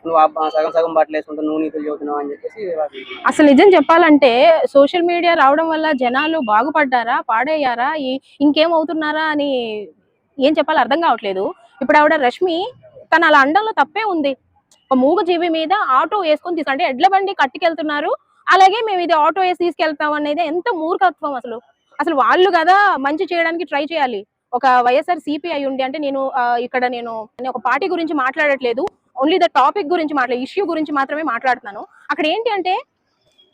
నువ్వు సగం సగం బట్టలు వేసుకుంటావు, నువ్వు నీతులు చెబుతున్నావు అని చెప్పేసి. అసలు నిజం చెప్పాలంటే సోషల్ మీడియా రావడం వల్ల జనాలు బాగుపడ్డారా, పాడయ్యారా, ఇంకేమవుతున్నారా అని ఏం చెప్పాలో అర్థం కావట్లేదు. ఇప్పుడు ఆవిడ రష్మి తన అలా అండంలో తప్పే ఉంది. ఒక మూగజీవి మీద ఆటో వేసుకొని అంటే ఎడ్ల బండి కట్టుకెళ్తున్నారు, అలాగే మేము ఇది ఆటో వేసి తీసుకెళ్తాం అనేది ఎంత మూర్ఖత్వం అసలు. అసలు వాళ్ళు కదా మంచి చేయడానికి ట్రై చేయాలి. ఒక వైఎస్ఆర్ సిపి అయి ఉండి, అంటే నేను ఇక్కడ నేను ఒక పార్టీ గురించి మాట్లాడట్లేదు, ఓన్లీ ద టాపిక్ గురించి ఇష్యూ గురించి మాత్రమే మాట్లాడుతున్నాను. అక్కడ ఏంటి అంటే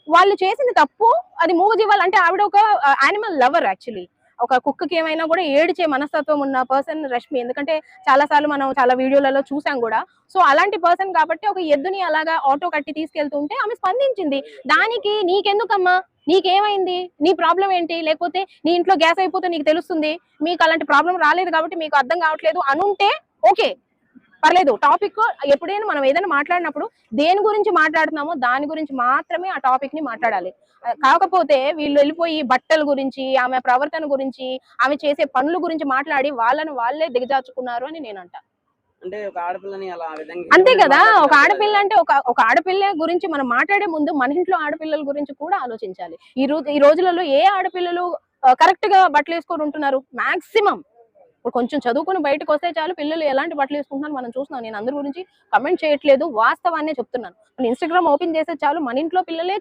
వాళ్ళు చేసింది తప్పు, అది మూగజీవాలు అంటే ఆవిడ ఒక యానిమల్ లవర్. యాక్చువల్లీ ఒక కుక్కకి ఏమైనా కూడా ఏడిచే మనస్తత్వం ఉన్న పర్సన్ రష్మి. ఎందుకంటే చాలా సార్లు మనం చాలా వీడియోలలో చూసాం కూడా. సో అలాంటి పర్సన్ కాబట్టి ఒక ఎద్దుని అలాగా ఆటో కట్టి తీసుకెళ్తుంటే ఆమె స్పందించింది. దానికి నీకెందుకమ్మా, నీకేమైంది, నీ ప్రాబ్లం ఏంటి, లేకపోతే నీ ఇంట్లో గ్యాస్ అయిపోతే నీకు తెలుస్తుంది, మీకు అలాంటి ప్రాబ్లం రాలేదు కాబట్టి మీకు అర్థం కావట్లేదు అనుంటే ఓకే, పర్లేదు. టాపిక్ ఎప్పుడైనా మనం ఏదైనా మాట్లాడినప్పుడు దేని గురించి మాట్లాడుతున్నామో దాని గురించి మాత్రమే ఆ టాపిక్ ని మాట్లాడాలి. కాకపోతే వీళ్ళు వెళ్ళిపోయి బట్టల గురించి, ఆమె ప్రవర్తన గురించి, ఆమె చేసే పనుల గురించి మాట్లాడి వాళ్ళని వాళ్ళే దిగజార్చుకున్నారు అని నేను అంటా. అంటే ఒక ఆడపిల్లని అలా అంతే కదా. ఒక ఆడపిల్ల అంటే ఒక ఆడపిల్ల గురించి మనం మాట్లాడే ముందు మన ఇంట్లో ఆడపిల్లల గురించి కూడా ఆలోచించాలి. ఈ రోజులలో ఏ ఆడపిల్లలు కరెక్ట్ గా బట్టలు వేసుకొని ఉంటున్నారు? మాక్సిమం ఇప్పుడు కొంచెం చదువుకుని బయటకు వస్తే చాలు పిల్లలు ఎలాంటి బట్టలు వేసుకుంటున్నారు మనం చూస్తున్నాం. నేను అందరి గురించి కమెంట్ చేయట్లేదు, వాస్తవాన్నే చెప్తున్నాను. ఇన్స్టాగ్రామ్ ఓపెన్ చేస్తే చాలు మన ఇంట్లో పిల్లలే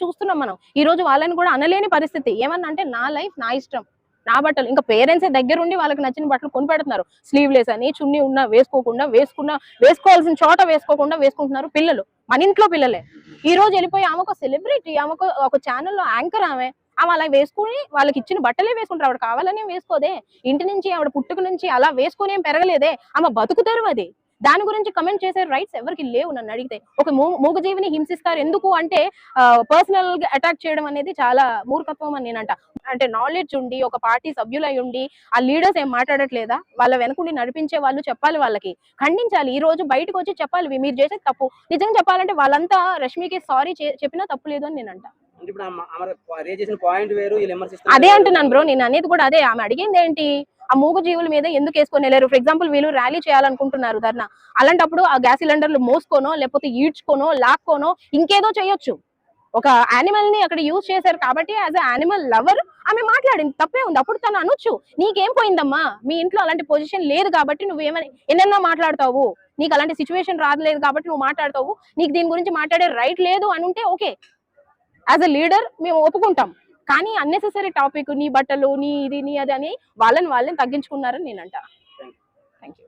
చూస్తున్నాం మనం. ఈ రోజు వాళ్ళని కూడా అనలేని పరిస్థితి. ఏమన్నా అంటే నా లైఫ్ నా ఇష్టం, నా బట్టలు. ఇంకా పేరెంట్సే దగ్గరుండి వాళ్ళకి నచ్చిన బట్టలు కొని పెడుతున్నారు. స్లీవ్లెస్ అని, చున్నీ ఉన్నా వేసుకోకుండా, వేసుకోవాల్సిన చోట వేసుకోకుండా వేసుకుంటున్నారు పిల్లలు. మన ఇంట్లో పిల్లలే. ఈ రోజు వెళ్ళిపోయి ఆమె ఒక సెలబ్రిటీ, ఆమెకు ఒక ఛానల్లో యాంకర్. ఆమె అలా వేసుకుని వాళ్ళకి ఇచ్చిన బట్టలే వేసుకుంటారు. ఆవిడ కావాలనే వేసుకోదే, ఇంటి నుంచి ఆవిడ పుట్టుక నుంచి అలా వేసుకుని ఏం పెరగలేదే, ఆమె బతుకుతారు. అది దాని గురించి కమెంట్ చేసే రైట్స్ ఎవరికి లేవు. నన్ను అడిగితే ఒక మూగజీవిని హింసిస్తారు ఎందుకు అంటే పర్సనల్ గా అటాక్ చేయడం అనేది చాలా మూర్ఖత్వం అని నేనంట. అంటే నాలెడ్జ్ ఉండి ఒక పార్టీ సభ్యులై ఉండి ఆ లీడర్స్ ఏం మాట్లాడట్లేదా? వాళ్ళ వెనకుండి నడిపించే వాళ్ళు చెప్పాలి, వాళ్ళకి ఖండించాలి. ఈ రోజు బయటకు వచ్చి చెప్పాలి మీరు చేసేది తప్పు. నిజంగా చెప్పాలంటే వాళ్ళంతా రష్మికి సారీ చెప్పినా తప్పు లేదు అని నేనంట. అదే అంటున్నాను బ్రో, నేను అనేది కూడా అదే. ఆమె అడిగింది ఏంటి, ఆ మూగ జీవుల మీద ఎందుకు వేసుకొని వెళ్ళారు? ఫర్ ఎగ్జాంపుల్ వీళ్ళు ర్యాలీ చేయాలనుకుంటున్నారు ధర్నా, అలాంటప్పుడు ఆ గ్యాస్ సిలిండర్లు మోసుకోనో, లేకపోతే ఈడ్చుకోనో, లాక్కోనో, ఇంకేదో చేయొచ్చు. ఒక యానిమల్ ని అక్కడ యూజ్ చేశారు కాబట్టి యాజ్ అ యానిమల్ లవర్ ఆమె మాట్లాడింది, తప్పే ఉంది. అప్పుడు తను అనొచ్చు, నీకేం పోయిందమ్మా, మీ ఇంట్లో అలాంటి పొజిషన్ లేదు కాబట్టి నువ్వు ఎన్నెన్నో మాట్లాడతావు, నీకు అలాంటి సిచ్యువేషన్ రాలేదు కాబట్టి నువ్వు మాట్లాడతావు, నీకు దీని గురించి మాట్లాడే రైట్ లేదు అని ఉంటే ఓకే, యాజ్ అ లీడర్ మేము ఒప్పుకుంటాం. కానీ అన్నెసెసరీ టాపిక్ నీ బట్టలు, నీ ఇది, నీ అది అని వాళ్ళని తగ్గించుకున్నారని నేను అంటా. Thank you.